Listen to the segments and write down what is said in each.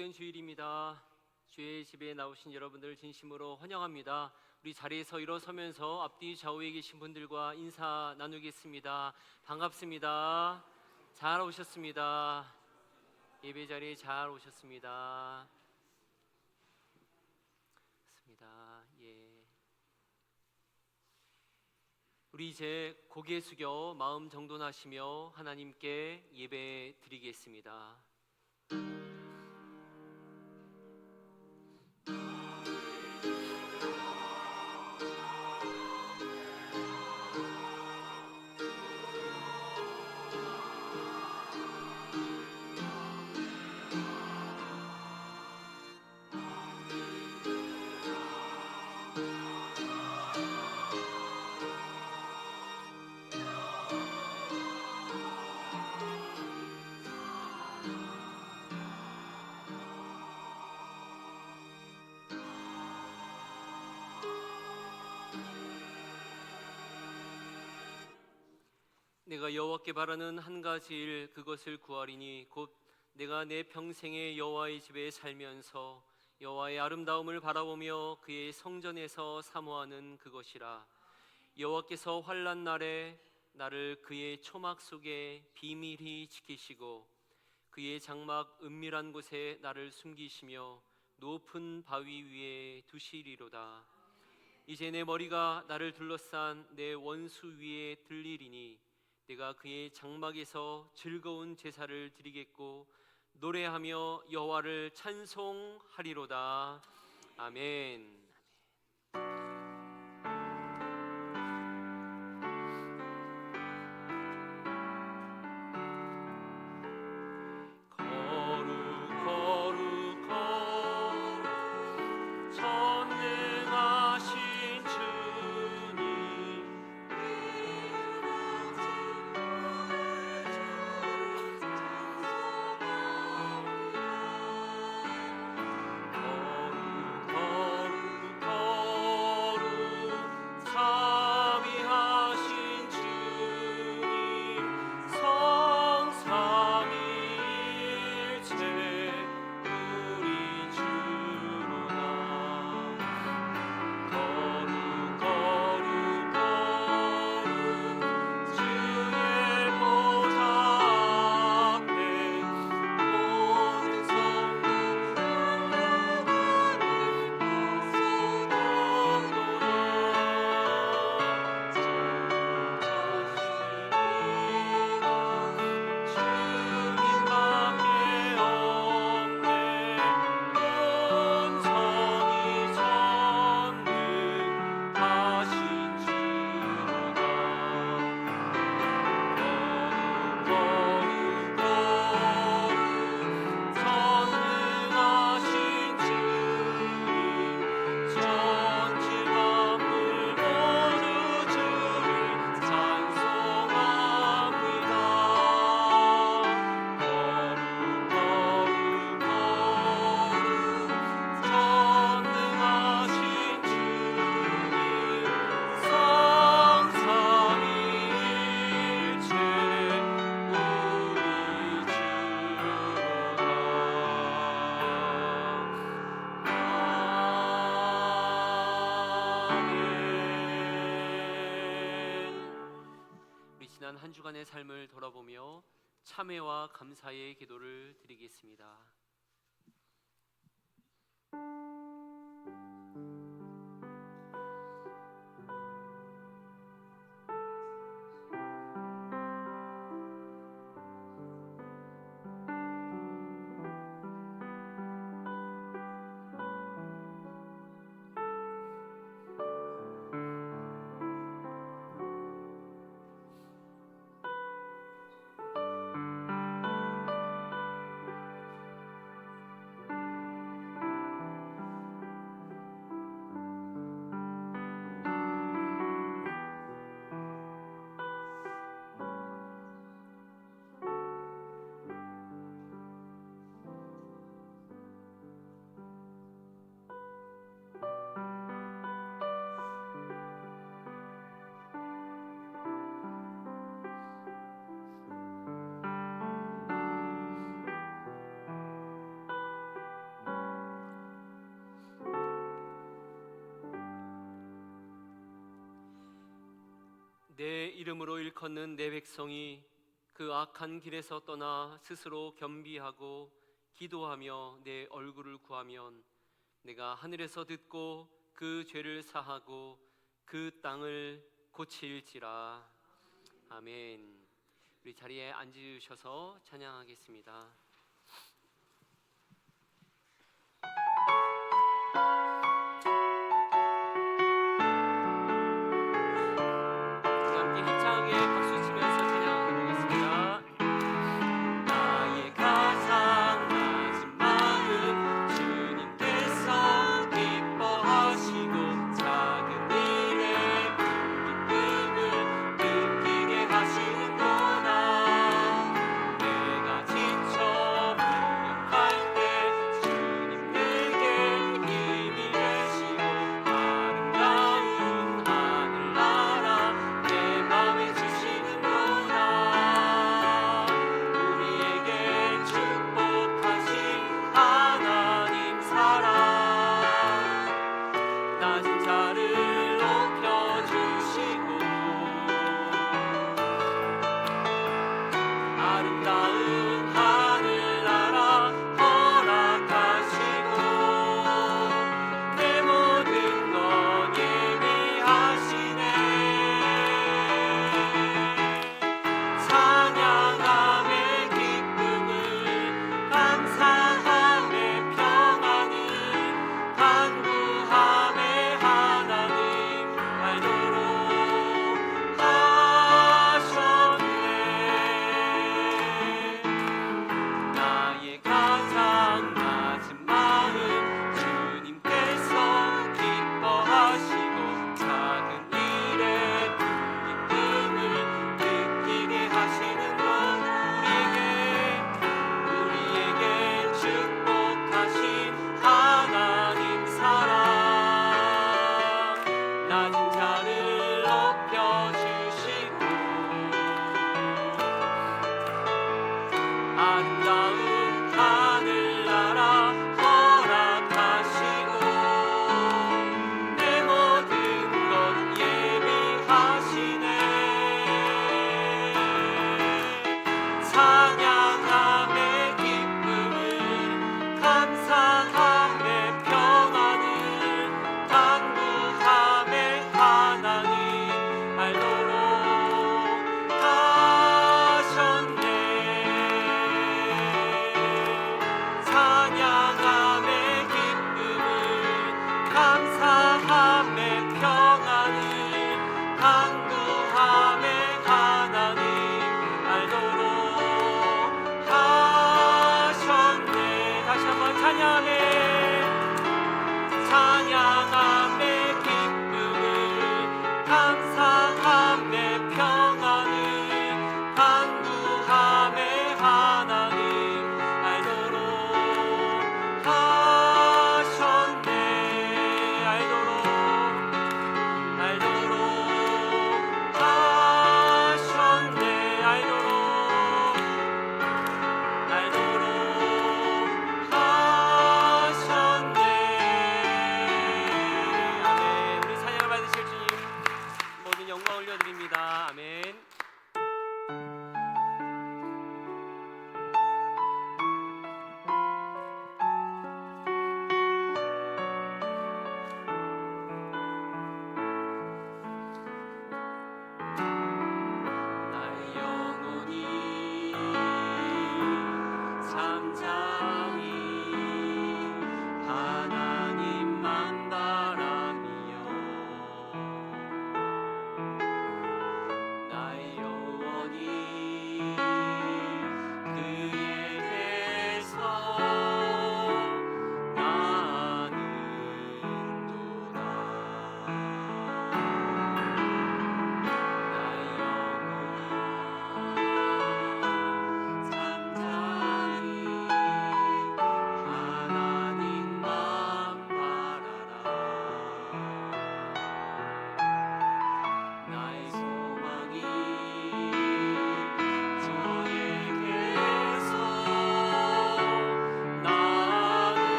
복된 주일입니다. 주의 집에 나오신 여러분들 진심으로 환영합니다. 우리 자리에서 일어서면서 앞뒤 좌우에 계신 분들과 인사 나누겠습니다. 반갑습니다. 잘 오셨습니다. 예배 자리에 잘 오셨습니다. 맞습니다. 예. 우리 이제 고개 숙여 마음 정돈하시며 하나님께 예배 드리겠습니다. 내가 여호와께 바라는 한 가지 일 그것을 구하리니 곧 내가 내 평생에 여호와의 집에 살면서 여호와의 아름다움을 바라보며 그의 성전에서 사모하는 그것이라. 여호와께서 환난 날에 나를 그의 초막 속에 비밀히 지키시고 그의 장막 은밀한 곳에 나를 숨기시며 높은 바위 위에 두시리로다. 이제 내 머리가 나를 둘러싼 내 원수 위에 들리리니 내가 그의 장막에서 즐거운 제사를 드리겠고 노래하며 여호와를 찬송하리로다. 아멘. 지난 한 주간의 삶을 돌아보며 참회와 감사의 기도를 드리겠습니다. 내 이름으로 일컫는 내 백성이 그 악한 길에서 떠나 스스로 겸비하고 기도하며 내 얼굴을 구하면 내가 하늘에서 듣고 그 죄를 사하고 그 땅을 고칠지라. 아멘. 우리 자리에 앉으셔서 찬양하겠습니다. 함께 힘차게 박수 치면서 찬양해 보겠습니다. 나의 가장 낮은 마음 주님께서 기뻐하시고 작은 일에 기쁨을 느끼게 하시는구나. 내가 지쳐 무력할 때 주님 내게 힘이 되시고 아름다운 하늘나라 내 맘에 주시는구나. 우리에게 축복하신 하나님 사랑 낮은 자를 높여주시고 아름다운 하늘나라 허락하시고 내 모든 것 예비하시네. 찬양함의 기쁨을 감사함의 평안을 간구함의 하나님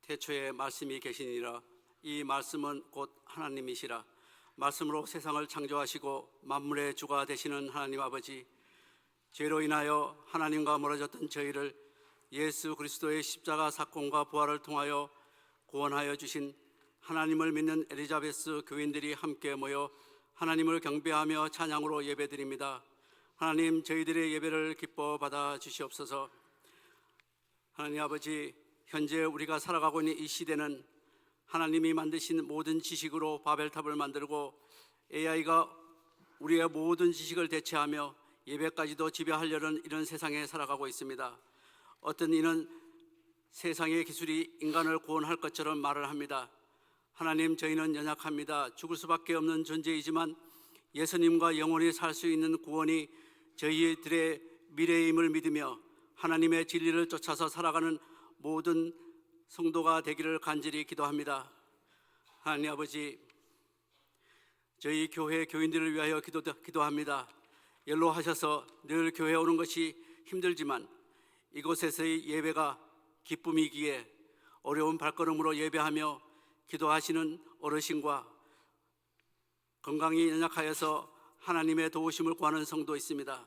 태초에 말씀이 계시니라. 이 말씀은 곧 하나님이시라. 말씀으로 세상을 창조하시고 만물의 주가 되시는 하나님 아버지, 죄로 인하여 하나님과 멀어졌던 저희를 예수 그리스도의 십자가 사건과 부활을 통하여 구원하여 주신 하나님을 믿는 엘리자베스 교인들이 함께 모여 하나님을 경배하며 찬양으로 예배드립니다. 하나님, 저희들의 예배를 기뻐 받아 주시옵소서. 하나님 아버지, 현재 우리가 살아가고 있는 이 시대는 하나님이 만드신 모든 지식으로 바벨탑을 만들고 AI가 우리의 모든 지식을 대체하며 예배까지도 지배하려는 이런 세상에 살아가고 있습니다. 어떤 이는 세상의 기술이 인간을 구원할 것처럼 말을 합니다. 하나님, 저희는 연약합니다. 죽을 수밖에 없는 존재이지만 예수님과 영원히 살 수 있는 구원이 저희들의 미래임을 믿으며 하나님의 진리를 쫓아서 살아가는 모든 성도가 되기를 간절히 기도합니다. 하나님 아버지, 저희 교회 교인들을 위하여 기도합니다. 연로하셔서 늘 교회에 오는 것이 힘들지만 이곳에서의 예배가 기쁨이기에 어려운 발걸음으로 예배하며 기도하시는 어르신과 건강이 연약하여서 하나님의 도우심을 구하는 성도 있습니다.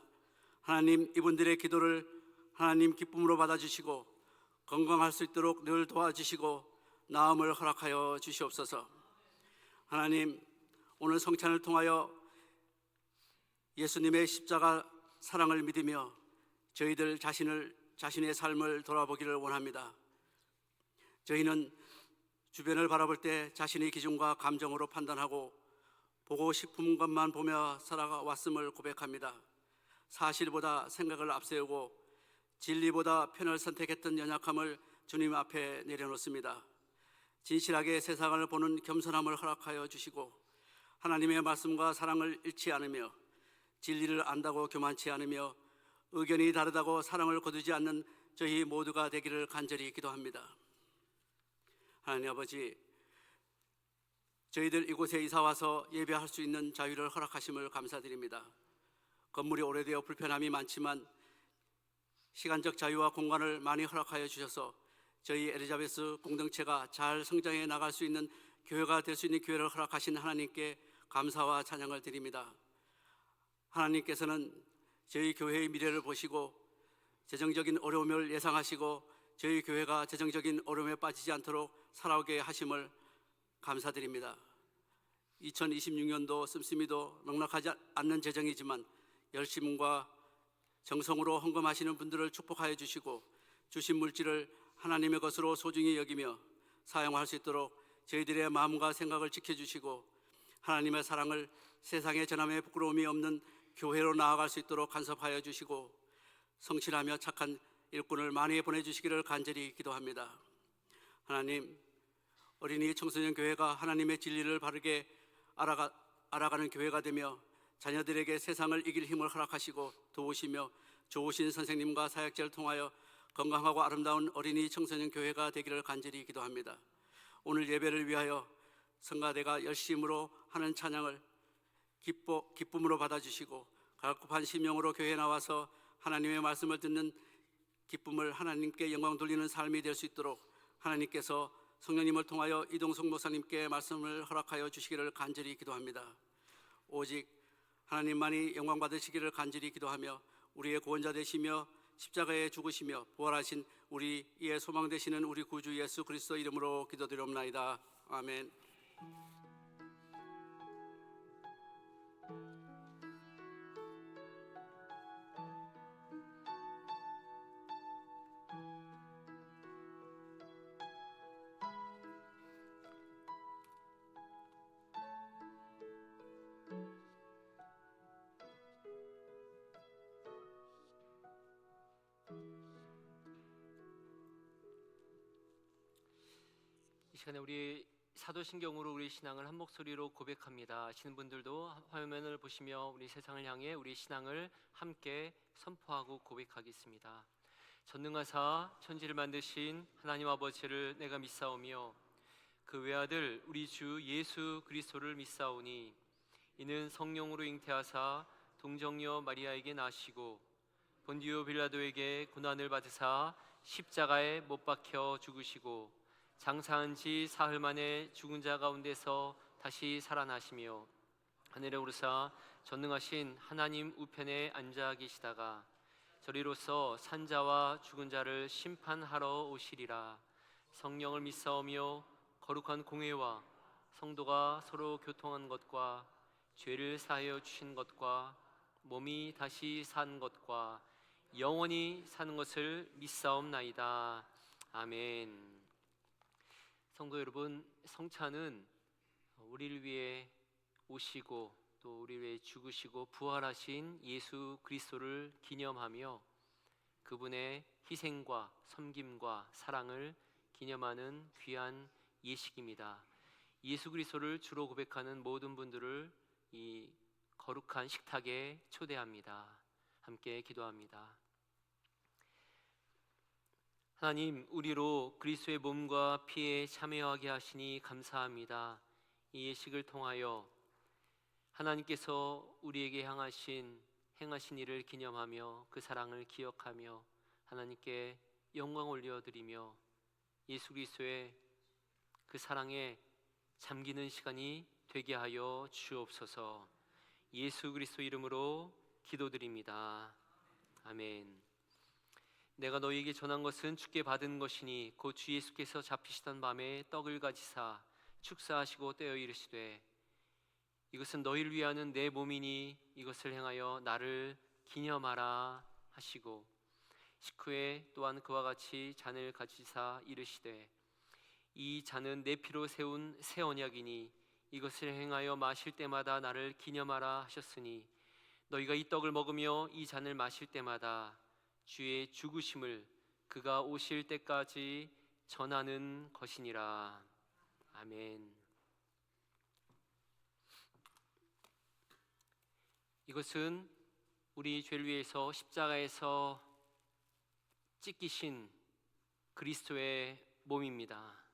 하나님, 이분들의 기도를 하나님 기쁨으로 받아주시고 건강할 수 있도록 늘 도와주시고 나음을 허락하여 주시옵소서. 하나님, 오늘 성찬을 통하여 예수님의 십자가 사랑을 믿으며 저희들 자신의 삶을 돌아보기를 원합니다. 저희는 주변을 바라볼 때 자신의 기준과 감정으로 판단하고 보고 싶은 것만 보며 살아왔음을 고백합니다. 사실보다 생각을 앞세우고 진리보다 편을 선택했던 연약함을 주님 앞에 내려놓습니다. 진실하게 세상을 보는 겸손함을 허락하여 주시고 하나님의 말씀과 사랑을 잃지 않으며 진리를 안다고 교만치 않으며 의견이 다르다고 사랑을 거두지 않는 저희 모두가 되기를 간절히 기도합니다. 하나님 아버지, 저희들 이곳에 이사와서 예배할 수 있는 자유를 허락하심을 감사드립니다. 건물이 오래되어 불편함이 많지만 시간적 자유와 공간을 많이 허락하여 주셔서 저희 엘리자베스 공동체가 잘 성장해 나갈 수 있는 교회가 될 수 있는 기회를 허락하신 하나님께 감사와 찬양을 드립니다. 하나님께서는 저희 교회의 미래를 보시고 재정적인 어려움을 예상하시고 저희 교회가 재정적인 어려움에 빠지지 않도록 살아오게 하심을 감사드립니다. 2026년도 씀씀이도 넉넉하지 않는 재정이지만 열심과 정성으로 헌금하시는 분들을 축복하여 주시고 주신 물질을 하나님의 것으로 소중히 여기며 사용할 수 있도록 저희들의 마음과 생각을 지켜주시고 하나님의 사랑을 세상에 전함에 부끄러움이 없는 교회로 나아갈 수 있도록 간섭하여 주시고 성실하며 착한 일꾼을 많이 보내주시기를 간절히 기도합니다. 하나님, 어린이 청소년 교회가 하나님의 진리를 바르게 알아가는 교회가 되며 자녀들에게 세상을 이길 힘을 허락하시고 도우시며 좋으신 선생님과 사역자를 통하여 건강하고 아름다운 어린이 청소년 교회가 되기를 간절히 기도합니다. 오늘 예배를 위하여 성가대가 열심으로 하는 찬양을 기쁨으로 받아주시고 갈급한 심령으로 교회에 나와서 하나님의 말씀을 듣는 기쁨을 하나님께 영광 돌리는 삶이 될 수 있도록 하나님께서 성령님을 통하여 이동성 목사님께 말씀을 허락하여 주시기를 간절히 기도합니다. 오직 하나님만이 영광 받으시기를 간절히 기도하며 우리의 구원자 되시며 십자가에 죽으시며 부활하신 우리의 소망 되시는 우리 구주 예수 그리스도 이름으로 기도드리옵나이다. 아멘. 이 시간에 우리 사도신경으로 우리 신앙을 한 목소리로 고백합니다 하시는 분들도 화면을 보시며 우리 세상을 향해 우리 신앙을 함께 선포하고 고백하겠습니다. 전능하사 천지를 만드신 하나님 아버지를 내가 믿사오며 그 외아들 우리 주 예수 그리스도를 믿사오니 이는 성령으로 잉태하사 동정녀 마리아에게 나시고 본디오 빌라도에게 고난을 받으사 십자가에 못 박혀 죽으시고 장사한 지 사흘 만에 죽은 자 가운데서 다시 살아나시며 하늘에 오르사 전능하신 하나님 우편에 앉아 계시다가 저리로서 산자와 죽은 자를 심판하러 오시리라. 성령을 믿사오며 거룩한 공회와 성도가 서로 교통한 것과 죄를 사하여 주신 것과 몸이 다시 산 것과 영원히 사는 것을 믿사옵나이다. 아멘. 성도 여러분, 성찬은 우리를 위해 오시고 또 우리를 위해 죽으시고 부활하신 예수 그리스도를 기념하며 그분의 희생과 섬김과 사랑을 기념하는 귀한 예식입니다. 예수 그리스도를 주로 고백하는 모든 분들을 이 거룩한 식탁에 초대합니다. 함께 기도합니다. 하나님, 우리로 그리스도의 몸과 피에 참여하게 하시니 감사합니다. 이 예식을 통하여 하나님께서 우리에게 행하신 일을 기념하며 그 사랑을 기억하며 하나님께 영광 올려드리며 예수 그리스도의 그 사랑에 잠기는 시간이 되게 하여 주옵소서. 예수 그리스도 이름으로 기도드립니다. 아멘. 내가 너희에게 전한 것은 주께 받은 것이니 곧 주 예수께서 잡히시던 밤에 떡을 가지사 축사하시고 떼어 이르시되 이것은 너희를 위하는 내 몸이니 이것을 행하여 나를 기념하라 하시고 식후에 또한 그와 같이 잔을 가지사 이르시되 이 잔은 내 피로 세운 새 언약이니 이것을 행하여 마실 때마다 나를 기념하라 하셨으니 너희가 이 떡을 먹으며 이 잔을 마실 때마다 주의 죽으심을 그가 오실 때까지 전하는 것이니라. 아멘. 이것은 우리 죄를 위해서 십자가에서 찢기신 그리스도의 몸입니다.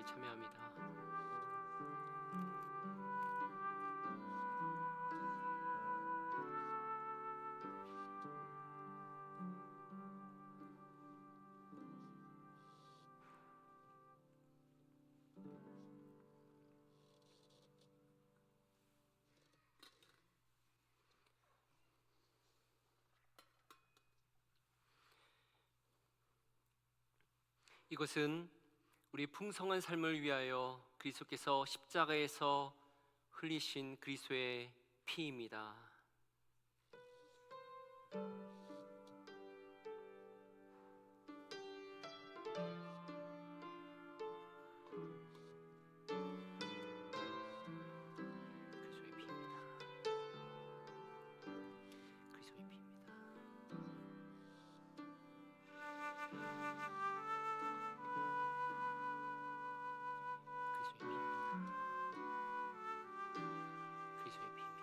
함께 참여합니다. 이것은 우리 풍성한 삶을 위하여 그리스도께서 십자가에서 흘리신 그리스도의 피입니다. 그리스도의 피입니다. 그리스도의 피입니다. 그리스도의 피입니다.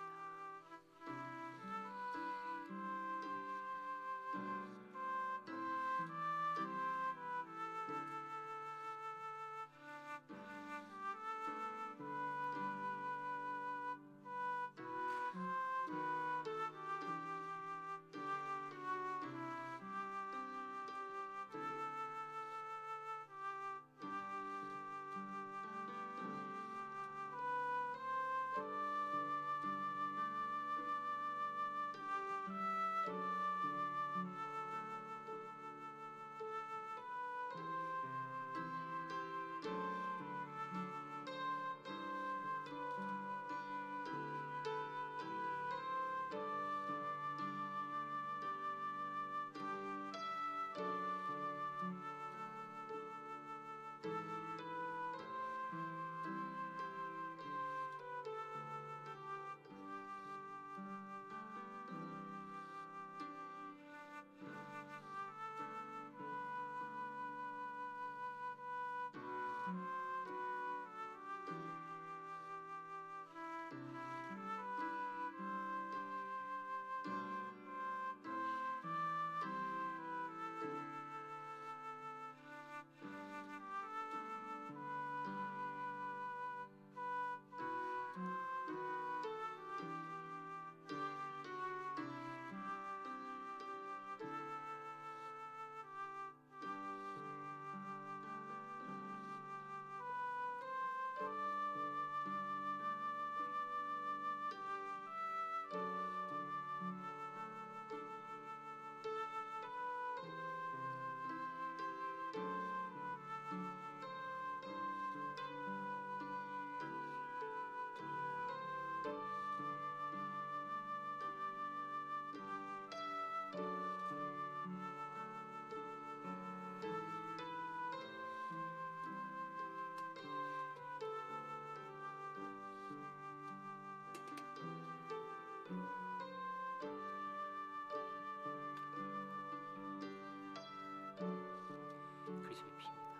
그리스도의 피입니다.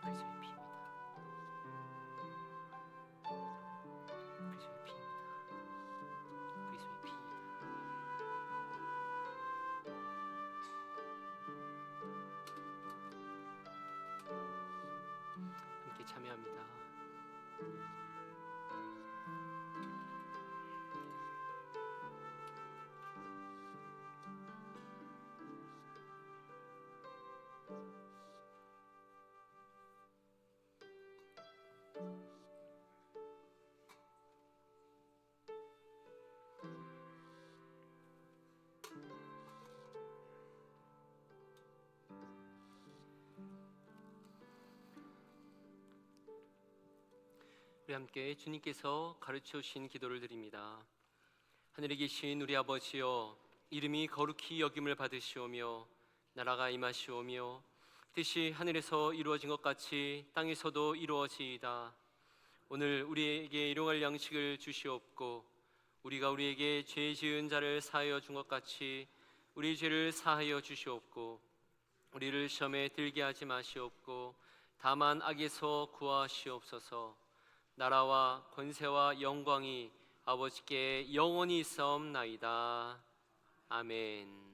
그리스도의 피입니다. 그리스도의 피입니다. 그리스도의 피입니다. 그리스도의 피입니다. 함께 참여합니다. 우리 함께 주님께서 가르쳐 주신 기도를 드립니다. 하늘에 계신 우리 아버지여, 이름이 거룩히 여김을 받으시오며 나라가 임하시오며 뜻이 하늘에서 이루어진 것 같이 땅에서도 이루어지이다. 오늘 우리에게 일용할 양식을 주시옵고 우리가 우리에게 죄 지은 자를 사하여 준 것 같이 우리 죄를 사하여 주시옵고 우리를 시험에 들게 하지 마시옵고 다만 악에서 구하시옵소서. 나라와 권세와 영광이 아버지께 영원히 있사옵나이다. 아멘.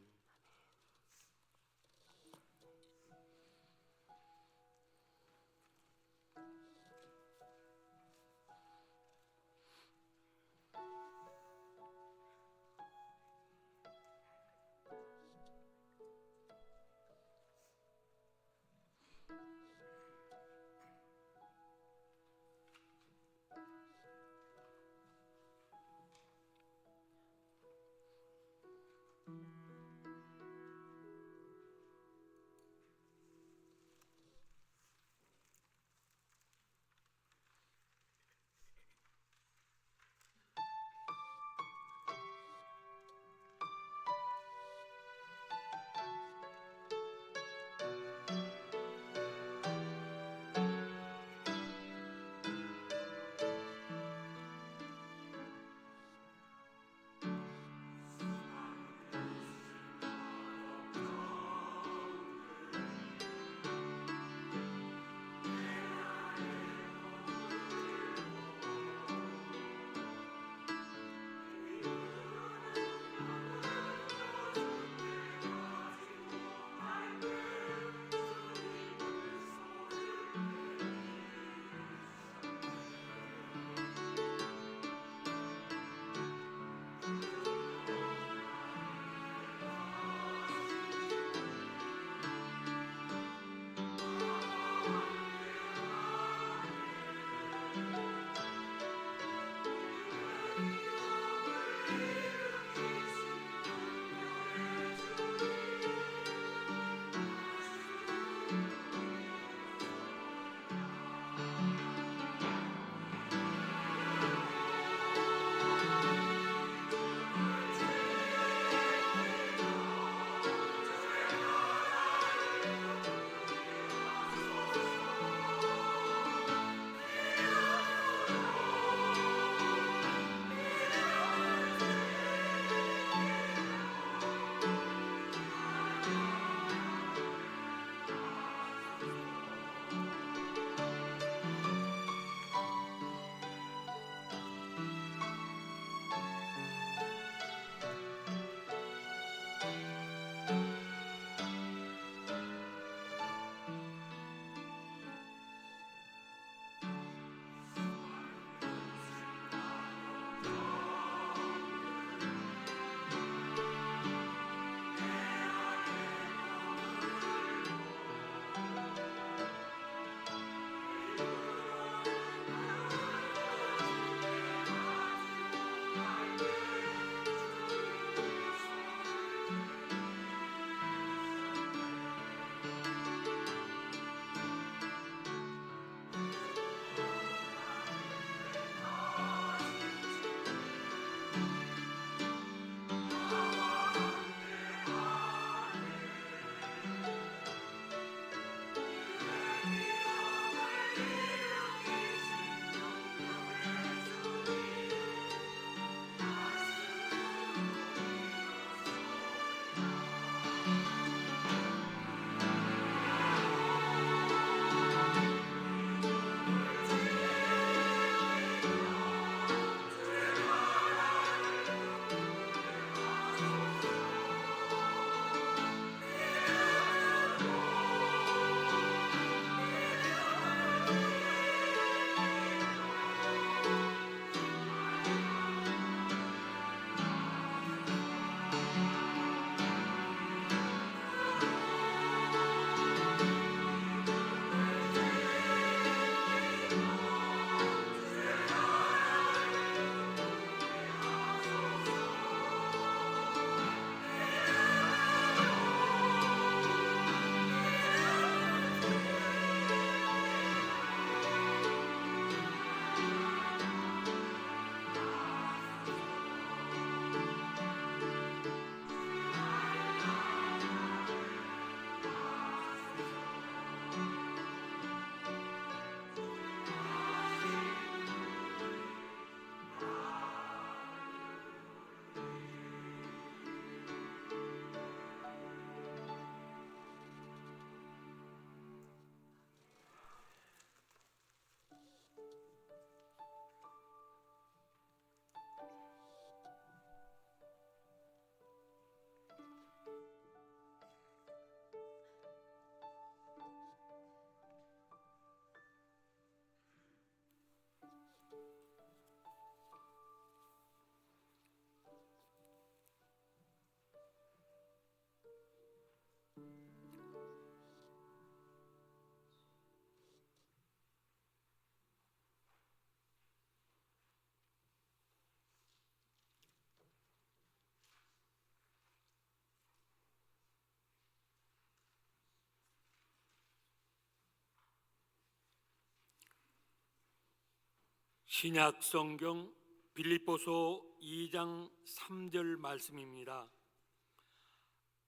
신약 성경 빌립보서 2장 3절 말씀입니다.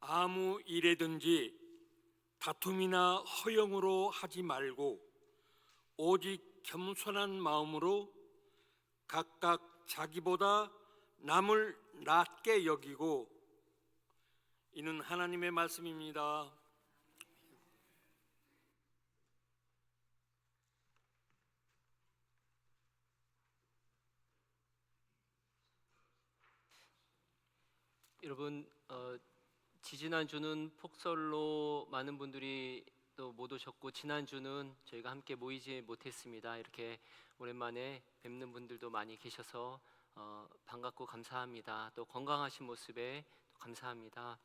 아무 일에든지 다툼이나 허영으로 하지 말고 오직 겸손한 마음으로 각각 자기보다 남을 낮게 여기고, 이는 하나님의 말씀입니다. 여러분, 지지난주는 폭설로 많은 분들이 또 못 오셨고, 지난주는 저희가 함께 모이지 못했습니다. 이렇게 오랜만에 뵙는 분들도 많이 계셔서 반갑고 감사합니다. 또 건강하신 모습에 감사합니다.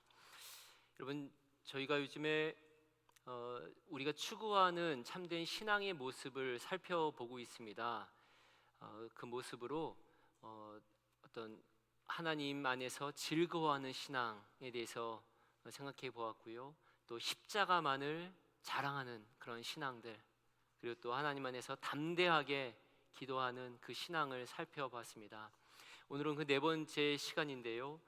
여러분, 저희가 요즘에 우리가 추구하는 참된 신앙의 모습을 살펴보고 있습니다. 그 모습으로 어떤 하나님 안에서 즐거워하는 신앙에 대해서 생각해 보았고요. 또 십자가만을 자랑하는 그런 신앙들, 그리고 또 하나님 안에서 담대하게 기도하는 그 신앙을 살펴봤습니다. 오늘은 그 네 번째 시간인데요.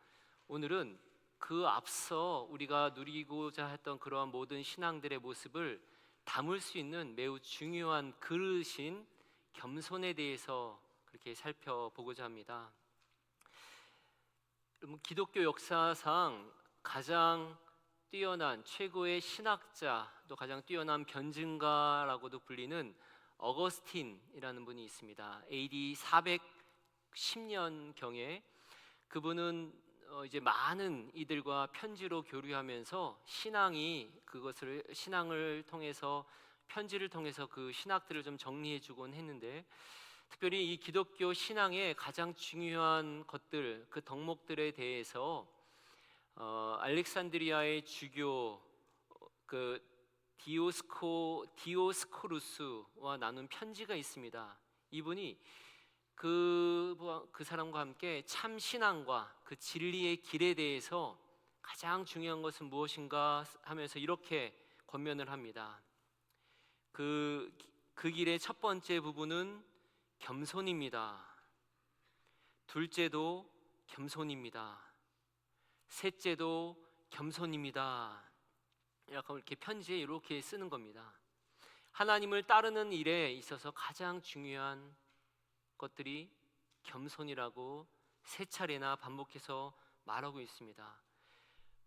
오늘은 그 앞서 우리가 누리고자 했던 그러한 모든 신앙들의 모습을 담을 수 있는 매우 중요한 그릇인 겸손에 대해서 그렇게 살펴보고자 합니다. 기독교 역사상 가장 뛰어난 최고의 신학자, 또 가장 뛰어난 변증가라고도 불리는 어거스틴이라는 분이 있습니다. AD 410년 경에 그분은 이제 많은 이들과 편지로 교류하면서 신앙을 통해서, 편지를 통해서 그 신학들을 좀 정리해주곤 했는데, 특별히 이 기독교 신앙의 가장 중요한 것들, 그 덕목들에 대해서 알렉산드리아의 주교 그 디오스코루스와 나눈 편지가 있습니다. 이분이 그 사람과 함께 참 신앙과 그 진리의 길에 대해서 가장 중요한 것은 무엇인가 하면서 이렇게 권면을 합니다. 그 길의 첫 번째 부분은 겸손입니다. 둘째도 겸손입니다. 셋째도 겸손입니다. 약간 이렇게 편지에 이렇게 쓰는 겁니다. 하나님을 따르는 일에 있어서 가장 중요한 것들이 겸손이라고 세 차례나 반복해서 말하고 있습니다.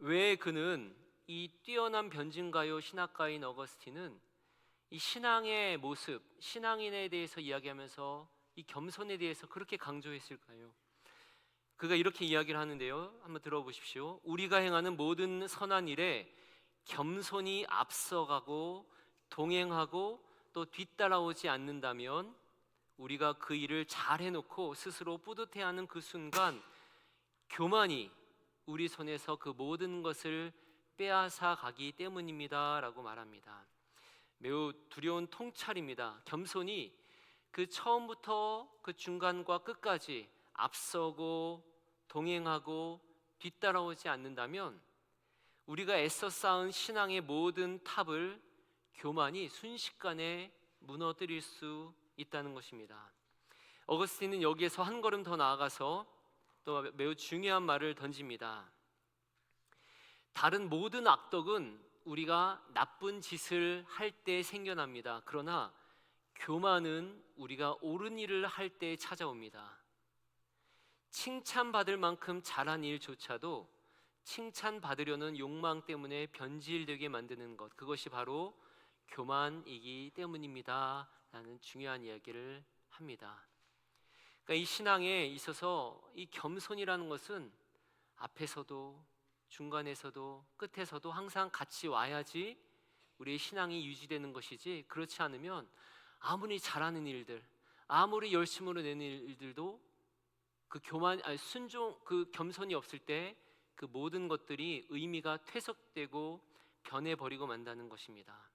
왜 그는, 이 뛰어난 변증가요 신학가인 어거스틴은 이 신앙의 모습, 신앙인에 대해서 이야기하면서 이 겸손에 대해서 그렇게 강조했을까요? 그가 이렇게 이야기를 하는데요, 한번 들어보십시오. 우리가 행하는 모든 선한 일에 겸손이 앞서가고 동행하고 또 뒤따라오지 않는다면 우리가 그 일을 잘 해놓고 스스로 뿌듯해하는 그 순간 교만이 우리 손에서 그 모든 것을 빼앗아 가기 때문입니다 라고 말합니다. 매우 두려운 통찰입니다. 겸손이 그 처음부터 그 중간과 끝까지 앞서고 동행하고 뒤따라오지 않는다면 우리가 애써 쌓은 신앙의 모든 탑을 교만이 순식간에 무너뜨릴 수 있다는 것입니다. 어거스틴은 여기에서 한 걸음 더 나아가서 또 매우 중요한 말을 던집니다. 다른 모든 악덕은 우리가 나쁜 짓을 할 때 생겨납니다. 그러나 교만은 우리가 옳은 일을 할 때 찾아옵니다. 칭찬받을 만큼 잘한 일조차도 칭찬받으려는 욕망 때문에 변질되게 만드는 것, 그것이 바로 교만이기 때문입니다 라는 중요한 이야기를 합니다. 그러니까 이 신앙에 있어서 이 겸손이라는 것은 앞에서도 중간에서도 끝에서도 항상 같이 와야지 우리의 신앙이 유지되는 것이지, 그렇지 않으면 아무리 잘하는 일들, 아무리 열심으로 내는 일들도 그 그 겸손이 없을 때 그 모든 것들이 의미가 퇴색되고 변해버리고 만다는 것입니다.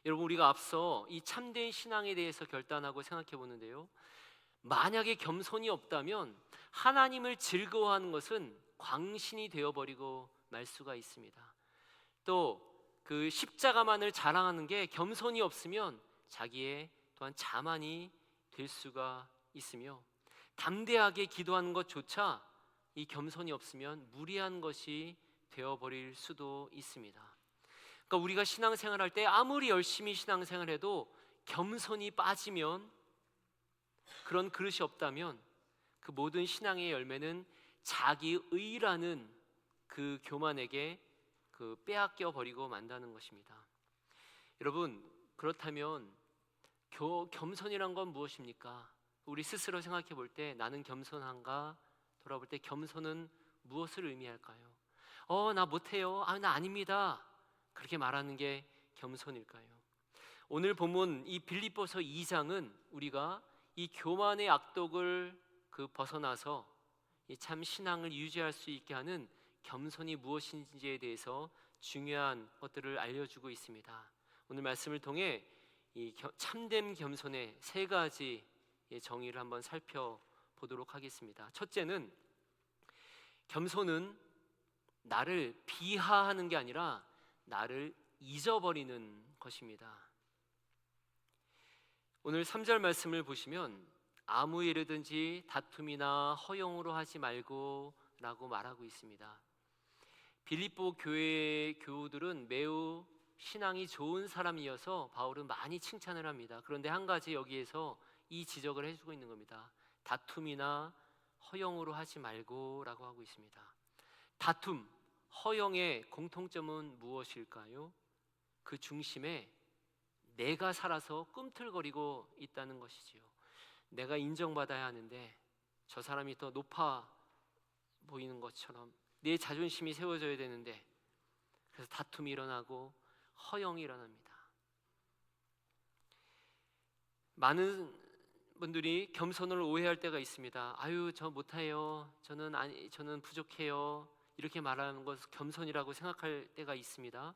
여러분, 우리가 앞서 이 참된 신앙에 대해서 결단하고 생각해 보는데요, 만약에 겸손이 없다면 하나님을 즐거워하는 것은 광신이 되어버리고 말 수가 있습니다. 또 그 십자가만을 자랑하는 게 겸손이 없으면 자기의 또한 자만이 될 수가 있으며 담대하게 기도하는 것조차 이 겸손이 없으면 무리한 것이 되어버릴 수도 있습니다. 그러니까 우리가 신앙생활할 때 아무리 열심히 신앙생활해도 겸손이 빠지면, 그런 그릇이 없다면 그 모든 신앙의 열매는 자기의라는 그 교만에게 빼앗겨 버리고 만다는 것입니다. 여러분, 그렇다면 겸손이란 건 무엇입니까? 우리 스스로 생각해 볼 때 나는 겸손한가 돌아볼 때 겸손은 무엇을 의미할까요? 나 못해요. 나 아닙니다. 그렇게 말하는 게 겸손일까요? 오늘 본문 이 빌립보서 2장은 우리가 이 교만의 악독을 벗어나서 이 참 신앙을 유지할 수 있게 하는 겸손이 무엇인지에 대해서 중요한 것들을 알려주고 있습니다. 오늘 말씀을 통해 이 참된 겸손의 세 가지 정의를 한번 살펴보도록 하겠습니다. 첫째는, 겸손은 나를 비하하는 게 아니라 나를 잊어버리는 것입니다. 오늘 3절 말씀을 보시면 아무 일이든지 다툼이나 허용으로 하지 말고 라고 말하고 있습니다. 빌립보 교회의 교우들은 매우 신앙이 좋은 사람이어서 바울은 많이 칭찬을 합니다. 그런데 한 가지 여기에서 이 지적을 해주고 있는 겁니다. 다툼이나 허용으로 하지 말고 라고 하고 있습니다. 다툼, 허용의 공통점은 무엇일까요? 그 중심에 내가 살아서 꿈틀거리고 있다는 것이지요. 내가 인정받아야 하는데 저 사람이 더 높아 보이는 것처럼 내 자존심이 세워져야 되는데, 그래서 다툼이 일어나고 허용이 일어납니다. 많은 분들이 겸손을 오해할 때가 있습니다. 저 못해요. 저는 부족해요. 이렇게 말하는 것을 겸손이라고 생각할 때가 있습니다.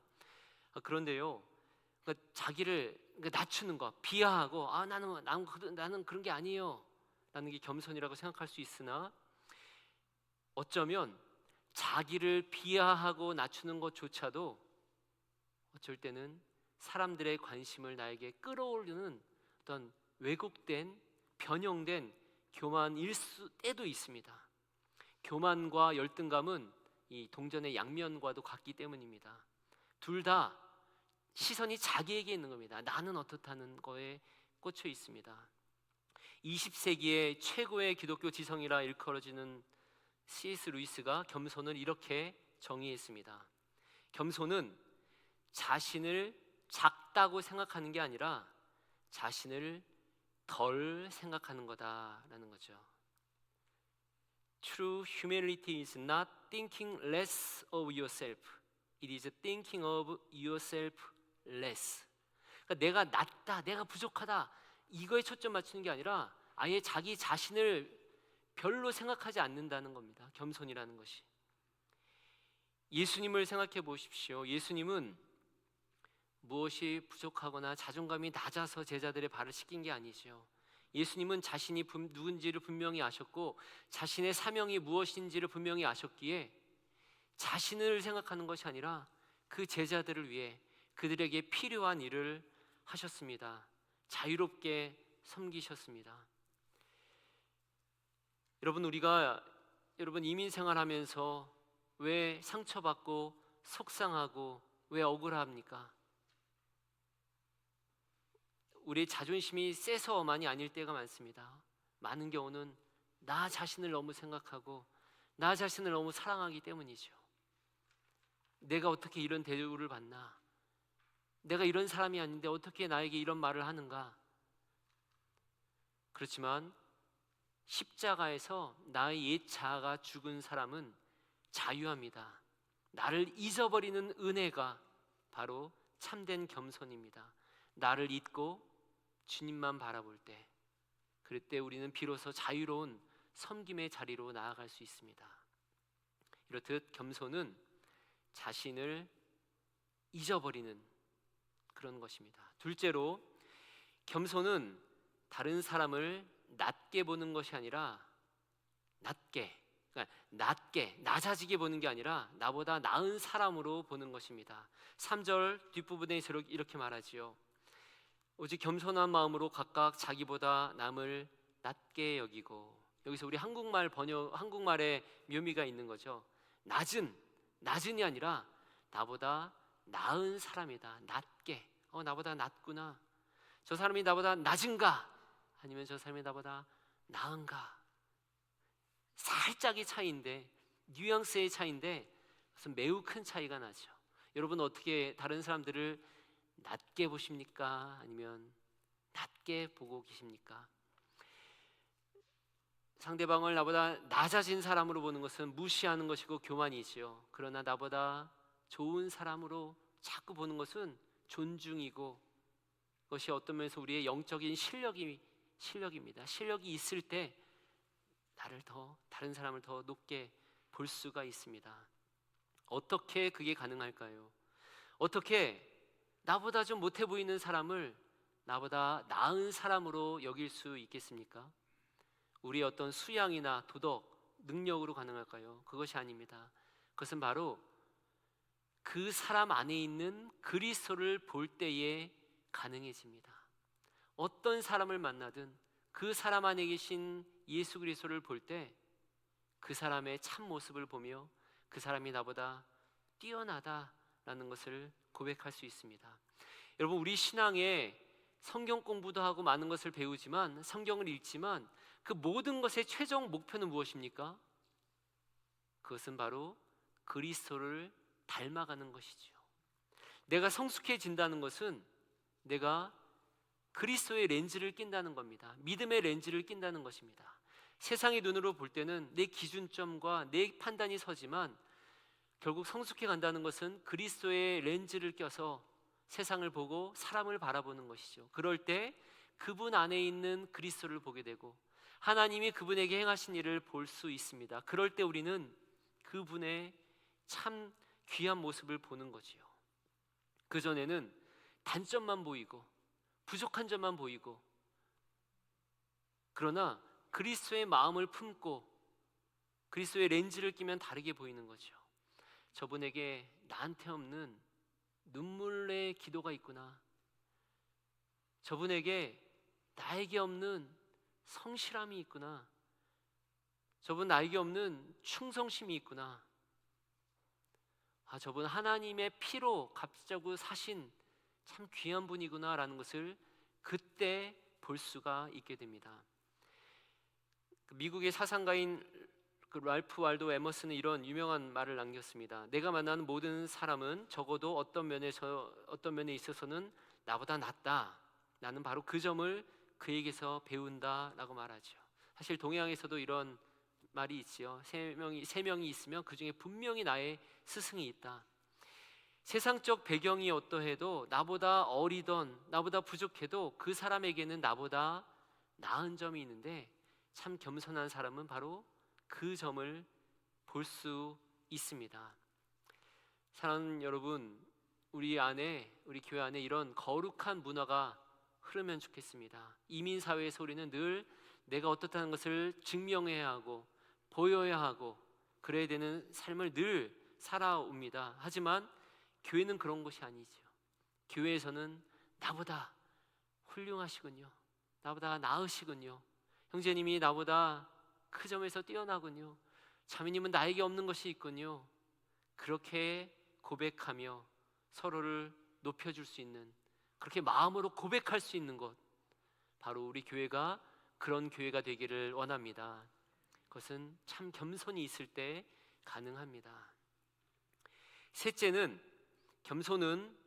그런데요, 그러니까 자기를 낮추는 것, 비하하고 나는 그런 게 아니에요 라는 게 겸손이라고 생각할 수 있으나, 어쩌면 자기를 비하하고 낮추는 것조차도 어쩔 때는 사람들의 관심을 나에게 끌어올리는 어떤 왜곡된, 변형된 교만일 때도 있습니다. 교만과 열등감은 이 동전의 양면과도 같기 때문입니다. 둘 다 시선이 자기에게 있는 겁니다. 나는 어떻다는 거에 꽂혀 있습니다. 20세기의 최고의 기독교 지성이라 일컬어지는 C.S. 루이스가 겸손을 이렇게 정의했습니다. 겸손은 자신을 작다고 생각하는 게 아니라 자신을 덜 생각하는 거다라는 거죠. True humility is not thinking less of yourself. It is thinking of yourself less. 그러니까 내가 낮다, 내가 부족하다 이거에 초점 맞추는 게 아니라 아예 자기 자신을 별로 생각하지 않는다는 겁니다. 겸손이라는 것이. 예수님을 생각해 보십시오. 예수님은 무엇이 부족하거나 자존감이 낮아서 제자들의 발을 씻긴 게 아니죠. 예수님은 자신이 누군지를 분명히 아셨고 자신의 사명이 무엇인지를 분명히 아셨기에 자신을 생각하는 것이 아니라 그 제자들을 위해 그들에게 필요한 일을 하셨습니다. 자유롭게 섬기셨습니다. 여러분 이민 생활하면서 왜 상처받고 속상하고 왜 억울합니까? 우리의 자존심이 세서만이 아닐 때가 많습니다. 많은 경우는 나 자신을 너무 생각하고 나 자신을 너무 사랑하기 때문이죠. 내가 어떻게 이런 대우를 받나? 내가 이런 사람이 아닌데 어떻게 나에게 이런 말을 하는가? 그렇지만 십자가에서 나의 옛 자아가 죽은 사람은 자유합니다. 나를 잊어버리는 은혜가 바로 참된 겸손입니다. 나를 잊고 주님만 바라볼 때, 그럴 때 우리는 비로소 자유로운 섬김의 자리로 나아갈 수 있습니다. 이렇듯 겸손은 자신을 잊어버리는 그런 것입니다. 둘째로, 겸손은 다른 사람을 낮게 보는 것이 아니라 낮아지게 보는 게 아니라 나보다 나은 사람으로 보는 것입니다. 3절 뒷부분에 이렇게 말하지요. 오직 겸손한 마음으로 각각 자기보다 남을 낮게 여기고, 여기서 우리 한국말의 묘미가 있는 거죠. 낮은이 아니라 나보다 나은 사람이다. 낮게. 나보다 낮구나. 저 사람이 나보다 낮은가? 아니면 저 사람이 나보다 나은가? 살짝의 차이인데, 뉘앙스의 차이인데 그것은 매우 큰 차이가 나죠. 여러분 어떻게 다른 사람들을 낮게 보십니까? 아니면 낮게 보고 계십니까? 상대방을 나보다 낮아진 사람으로 보는 것은 무시하는 것이고 교만이지요. 그러나 나보다 좋은 사람으로 자꾸 보는 것은 존중이고, 그것이 어떤 면에서 우리의 영적인 실력입니다. 실력이 있을 때 다른 사람을 더 높게 볼 수가 있습니다. 어떻게 그게 가능할까요? 어떻게 나보다 좀 못해 보이는 사람을 나보다 나은 사람으로 여길 수 있겠습니까? 우리의 어떤 수양이나 도덕, 능력으로 가능할까요? 그것이 아닙니다. 그것은 바로 그 사람 안에 있는 그리스도를 볼 때에 가능해집니다. 어떤 사람을 만나든 그 사람 안에 계신 예수 그리스도를 볼 때 그 사람의 참 모습을 보며 그 사람이 나보다 뛰어나다라는 것을 고백할 수 있습니다. 여러분, 우리 신앙에 성경 공부도 하고 많은 것을 배우지만, 성경을 읽지만 그 모든 것의 최종 목표는 무엇입니까? 그것은 바로 그리스도를 닮아가는 것이죠. 내가 성숙해진다는 것은 내가 그리스도의 렌즈를 낀다는 겁니다. 믿음의 렌즈를 낀다는 것입니다. 세상의 눈으로 볼 때는 내 기준점과 내 판단이 서지만, 결국 성숙해 간다는 것은 그리스도의 렌즈를 껴서 세상을 보고 사람을 바라보는 것이죠. 그럴 때 그분 안에 있는 그리스도를 보게 되고 하나님이 그분에게 행하신 일을 볼 수 있습니다. 그럴 때 우리는 그분의 참 귀한 모습을 보는 거지요. 그전에는 단점만 보이고 부족한 점만 보이고, 그러나 그리스도의 마음을 품고 그리스도의 렌즈를 끼면 다르게 보이는 거죠. 저분에게 나한테 없는 눈물의 기도가 있구나. 저분에게 나에게 없는 성실함이 있구나. 저분 나에게 없는 충성심이 있구나. 저분 하나님의 피로 값지고 사신 참 귀한 분이구나 라는 것을 그때 볼 수가 있게 됩니다. 미국의 사상가인 랄프 waldo 에머슨은 이런 유명한 말을 남겼습니다. 내가 만나는 모든 사람은 적어도 어떤 면에 있어서는 나보다 낫다. 나는 바로 그 점을 그에게서 배운다라고 말하죠. 사실 동양에서도 이런 말이 있지요. 세 명이 있으면 그 중에 분명히 나의 스승이 있다. 세상적 배경이 어떠해도 나보다 어리던 나보다 부족해도 그 사람에게는 나보다 나은 점이 있는데, 참 겸손한 사람은 바로 그 점을 볼 수 있습니다. 사랑하는 여러분, 우리 교회 안에 이런 거룩한 문화가 흐르면 좋겠습니다. 이민사회에서 우리는 늘 내가 어떻다는 것을 증명해야 하고 보여야 하고 그래야 되는 삶을 늘 살아옵니다. 하지만 교회는 그런 것이 아니죠. 교회에서는 나보다 훌륭하시군요. 나보다 나으시군요. 형제님이 나보다 그 점에서 뛰어나군요. 자매님은 나에게 없는 것이 있군요. 그렇게 고백하며 서로를 높여줄 수 있는, 그렇게 마음으로 고백할 수 있는 것, 바로 우리 교회가 그런 교회가 되기를 원합니다. 그것은 참 겸손이 있을 때 가능합니다. 셋째는, 겸손은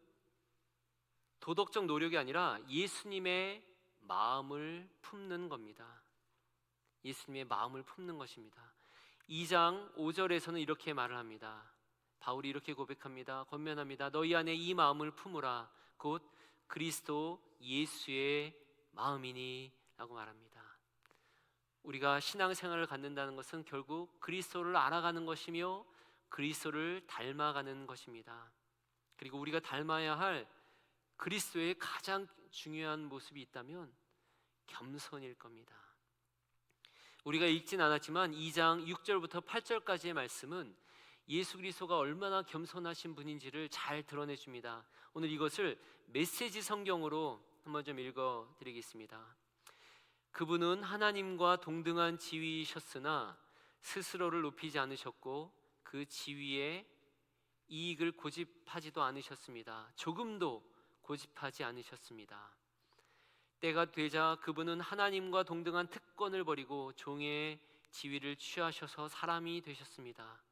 도덕적 노력이 아니라 예수님의 마음을 품는 겁니다. 예수님의 마음을 품는 것입니다. 2장 5절에서는 이렇게 말을 합니다. 바울이 이렇게 고백합니다. 권면합니다. 너희 안에 이 마음을 품으라. 곧 그리스도 예수의 마음이니 라고 말합니다. 우리가 신앙생활을 갖는다는 것은 결국 그리스도를 알아가는 것이며 그리스도를 닮아가는 것입니다. 그리고 우리가 닮아야 할 그리스도의 가장 중요한 모습이 있다면 겸손일 겁니다. 우리가 읽진 않았지만 2장 6절부터 8절까지의 말씀은 예수 그리스도가 얼마나 겸손하신 분인지를 잘 드러내줍니다. 오늘 이것을 메시지 성경으로 한번 좀 읽어드리겠습니다. 그분은 하나님과 동등한 지위이셨으나 스스로를 높이지 않으셨고 그 지위에 이익을 고집하지도 않으셨습니다. 조금도 고집하지 않으셨습니다. 때가 되자 그분은 하나님과 동등한 특권을 버리고 종의 지위를 취하셔서 사람이 되셨습니다.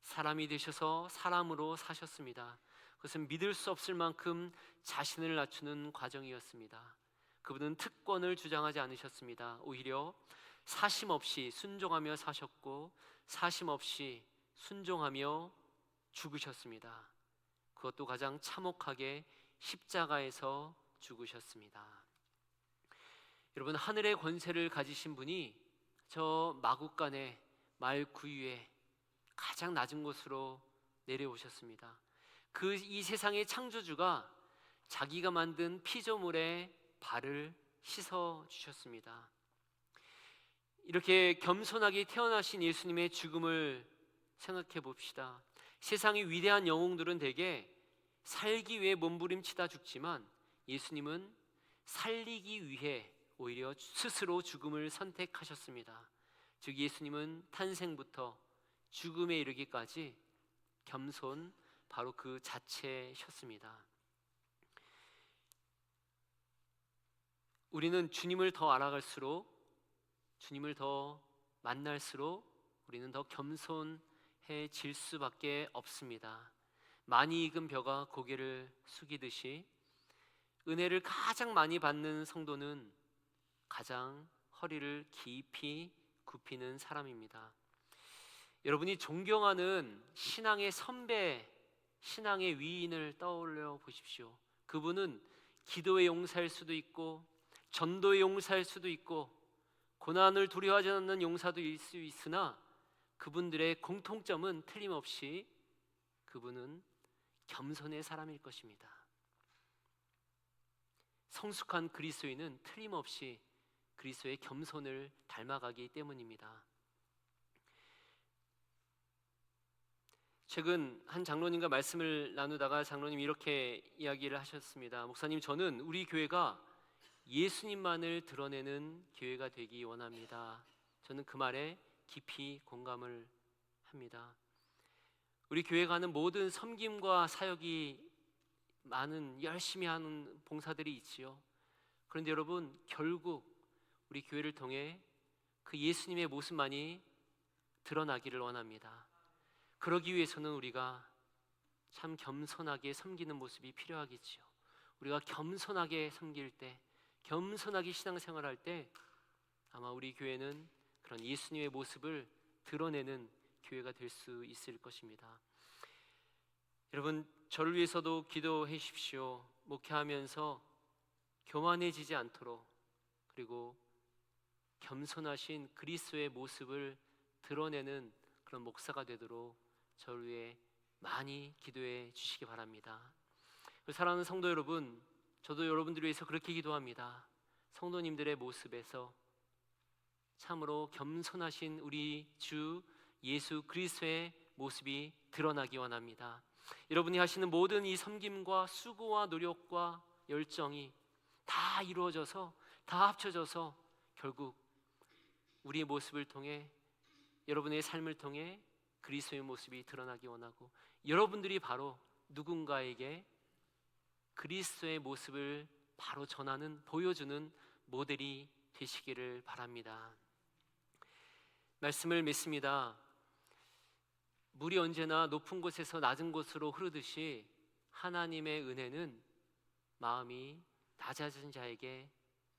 사람이 되셔서 사람으로 사셨습니다. 그것은 믿을 수 없을 만큼 자신을 낮추는 과정이었습니다. 그분은 특권을 주장하지 않으셨습니다. 오히려 사심 없이 순종하며 사셨고 사심 없이 순종하며 죽으셨습니다. 그것도 가장 참혹하게 십자가에서 죽으셨습니다. 여러분, 하늘의 권세를 가지신 분이 저 마국간의 말 구유에 가장 낮은 곳으로 내려오셨습니다. 이 세상의 창조주가 자기가 만든 피조물에 발을 씻어 주셨습니다. 이렇게 겸손하게 태어나신 예수님의 죽음을 생각해 봅시다. 세상의 위대한 영웅들은 대개 살기 위해 몸부림치다 죽지만 예수님은 살리기 위해 오히려 스스로 죽음을 선택하셨습니다. 즉 예수님은 탄생부터 죽음에 이르기까지 겸손, 바로 그 자체셨습니다. 우리는 주님을 더 알아갈수록, 주님을 더 만날수록 우리는 더 겸손해질 수밖에 없습니다. 많이 익은 벼가 고개를 숙이듯이 은혜를 가장 많이 받는 성도는 가장 허리를 깊이 굽히는 사람입니다. 여러분이 존경하는 신앙의 선배, 신앙의 위인을 떠올려 보십시오. 그분은 기도의 용사일 수도 있고 전도의 용사일 수도 있고 고난을 두려워하지 않는 용사도 일 수 있으나 그분들의 공통점은 틀림없이 그분은 겸손의 사람일 것입니다. 성숙한 그리스도인은 틀림없이 그리스도의 겸손을 닮아가기 때문입니다. 최근 한 장로님과 말씀을 나누다가 장로님이 이렇게 이야기를 하셨습니다. 목사님, 저는 우리 교회가 예수님만을 드러내는 교회가 되기 원합니다. 저는 그 말에 깊이 공감을 합니다. 우리 교회가 하는 모든 섬김과 사역이 많은 열심히 하는 봉사들이 있지요. 그런데 여러분, 결국 우리 교회를 통해 그 예수님의 모습만이 드러나기를 원합니다. 그러기 위해서는 우리가 참 겸손하게 섬기는 모습이 필요하겠지요. 우리가 겸손하게 섬길 때, 겸손하게 신앙생활할 때 아마 우리 교회는 그런 예수님의 모습을 드러내는 교회가 될 수 있을 것입니다. 여러분, 저를 위해서도 기도해 주십시오. 목회하면서 교만해지지 않도록, 그리고 겸손하신 그리스도의 모습을 드러내는 그런 목사가 되도록 저를 위해 많이 기도해 주시기 바랍니다. 사랑하는 성도 여러분, 저도 여러분들을 위해서 그렇게 기도합니다. 성도님들의 모습에서 참으로 겸손하신 우리 주 예수 그리스도의 모습이 드러나기 원합니다. 여러분이 하시는 모든 이 섬김과 수고와 노력과 열정이 다 이루어져서, 다 합쳐져서 결국 우리의 모습을 통해, 여러분의 삶을 통해 그리스도의 모습이 드러나기 원하고, 여러분들이 바로 누군가에게 그리스도의 모습을 바로 전하는, 보여주는 모델이 되시기를 바랍니다. 말씀을 맺습니다. 물이 언제나 높은 곳에서 낮은 곳으로 흐르듯이 하나님의 은혜는 마음이 낮아진 자에게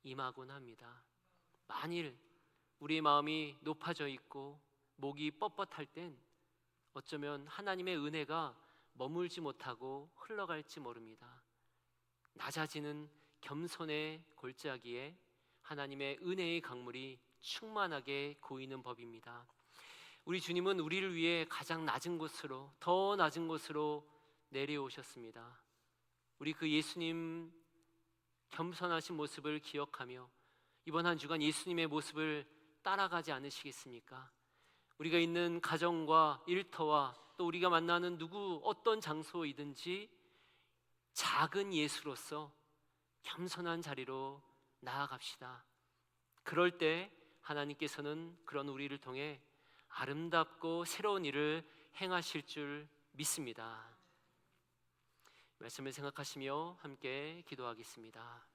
임하곤 합니다. 만일 우리의 마음이 높아져 있고 목이 뻣뻣할 땐 어쩌면 하나님의 은혜가 머물지 못하고 흘러갈지 모릅니다. 낮아지는 겸손의 골짜기에 하나님의 은혜의 강물이 충만하게 고이는 법입니다. 우리 주님은 우리를 위해 가장 낮은 곳으로, 더 낮은 곳으로 내려오셨습니다. 우리 그 예수님 겸손하신 모습을 기억하며 이번 한 주간 예수님의 모습을 따라가지 않으시겠습니까? 우리가 있는 가정과 일터와 또 우리가 만나는 누구 어떤 장소이든지 작은 예수로서 겸손한 자리로 나아갑시다. 그럴 때 하나님께서는 그런 우리를 통해 아름답고 새로운 일을 행하실 줄 믿습니다. 말씀을 생각하시며 함께 기도하겠습니다.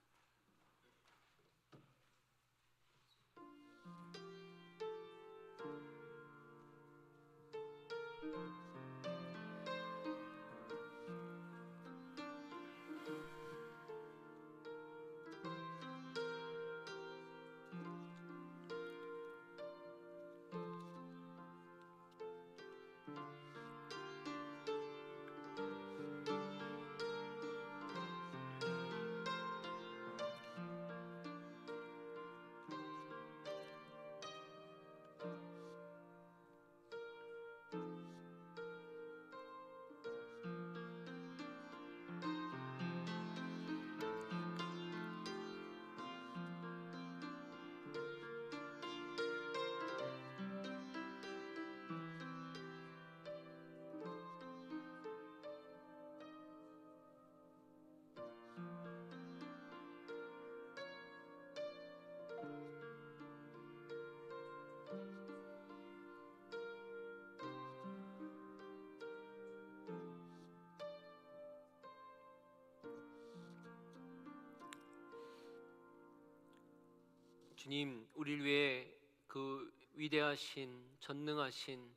주님, 우리를 위해 그 위대하신, 전능하신,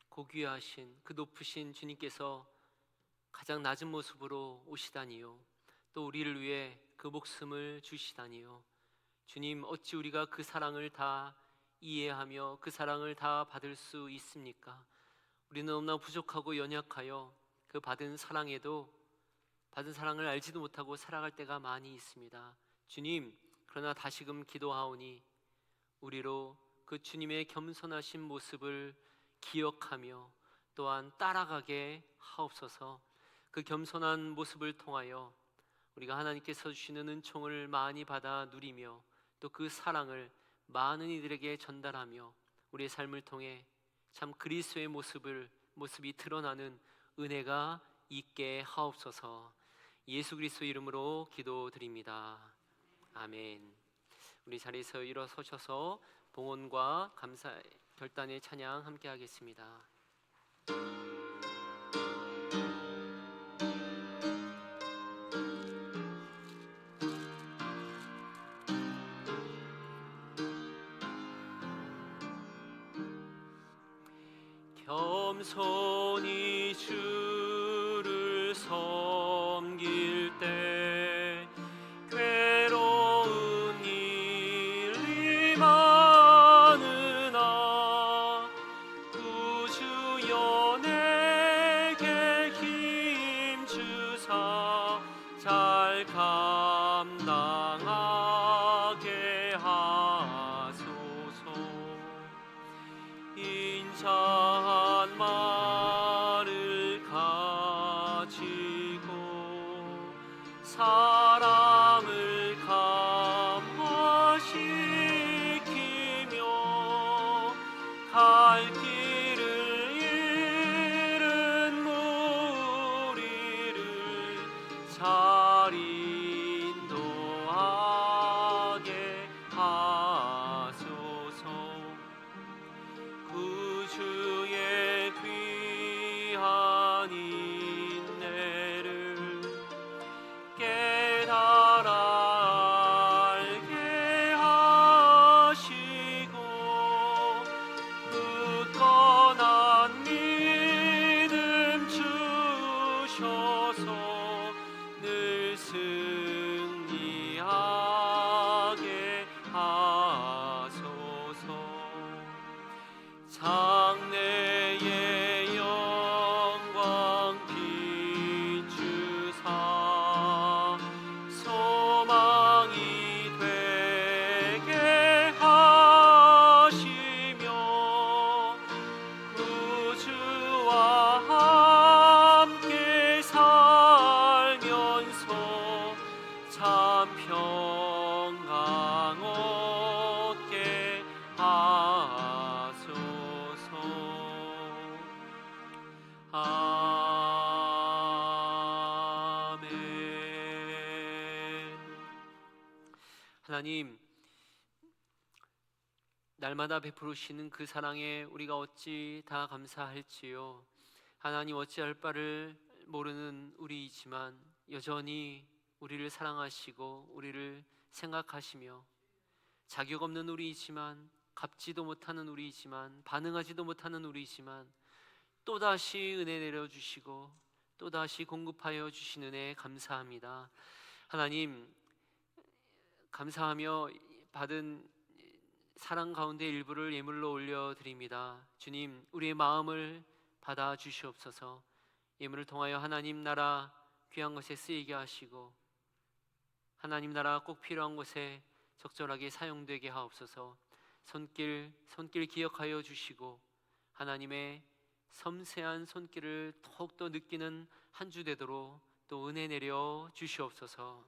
고귀하신 그 높으신 주님께서 가장 낮은 모습으로 오시다니요, 또 우리를 위해 그 목숨을 주시다니요. 주님, 어찌 우리가 그 사랑을 다 이해하며 그 사랑을 다 받을 수 있습니까? 우리는 너무나 부족하고 연약하여 그 받은 사랑에도 받은 사랑을 알지도 못하고 살아갈 때가 많이 있습니다. 주님, 그러나 다시금 기도하오니 우리로 그 주님의 겸손하신 모습을 기억하며 또한 따라가게 하옵소서. 그 겸손한 모습을 통하여 우리가 하나님께서 주시는 은총을 많이 받아 누리며 또 그 사랑을 많은 이들에게 전달하며 우리의 삶을 통해 참 그리스도의 모습이 드러나는 은혜가 있게 하옵소서. 예수 그리스도 이름으로 기도드립니다. 아멘. 우리 자리에서 일어서셔서 봉헌과 감사 결단의 찬양 함께 하겠습니다. 겸손히 주를 섬길 때 괴로운 일이 많으나 구주여 내게 힘 주사 잘 감당하게 하소서. 인자한 말을 가지고 사람을 감화시키며 갈 길을 잃은 무리를 잘 인도하게 하소서. 구주의 귀한 인내를 깨달아 알게 하시고 굳건한 믿음 주셔서 늘 승리하게 하소서. 장래의 영광 비추사 소망이 되게 하시며 구주와 함께 살면서 참 평강 얻게 하소서. 아멘. 하나님, 날마다 베푸시는 그 사랑에 우리가 어찌 다 감사할지요. 하나님, 어찌할 바를 모르는 우리이지만 여전히 우리를 사랑하시고 우리를 생각하시며, 자격 없는 우리이지만, 갚지도 못하는 우리이지만, 반응하지도 못하는 우리이지만 또다시 은혜 내려주시고 또다시 공급하여 주신 은혜 감사합니다. 하나님, 감사하며 받은 사랑 가운데 일부를 예물로 올려드립니다. 주님, 우리의 마음을 받아 주시옵소서. 예물을 통하여 하나님 나라 귀한 것에 쓰이게 하시고 하나님 나라 꼭 필요한 곳에 적절하게 사용되게 하옵소서. 손길 기억하여 주시고 하나님의 섬세한 손길을 더욱더 느끼는 한 주 되도록 또 은혜 내려 주시옵소서.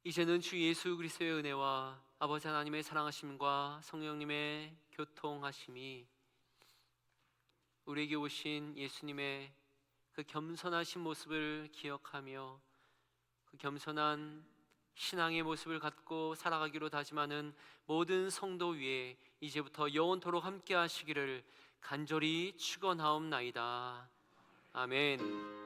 이제는 주 예수 그리스도의 은혜와 아버지 하나님의 사랑하심과 성령님의 교통하심이, 우리에게 오신 예수님의 그 겸손하신 모습을 기억하며 그 겸손한 신앙의 모습을 갖고 살아가기로 다짐하는 모든 성도 위에 이제부터 영원토록 함께 하시기를 간절히 축원하옵나이다. 아멘.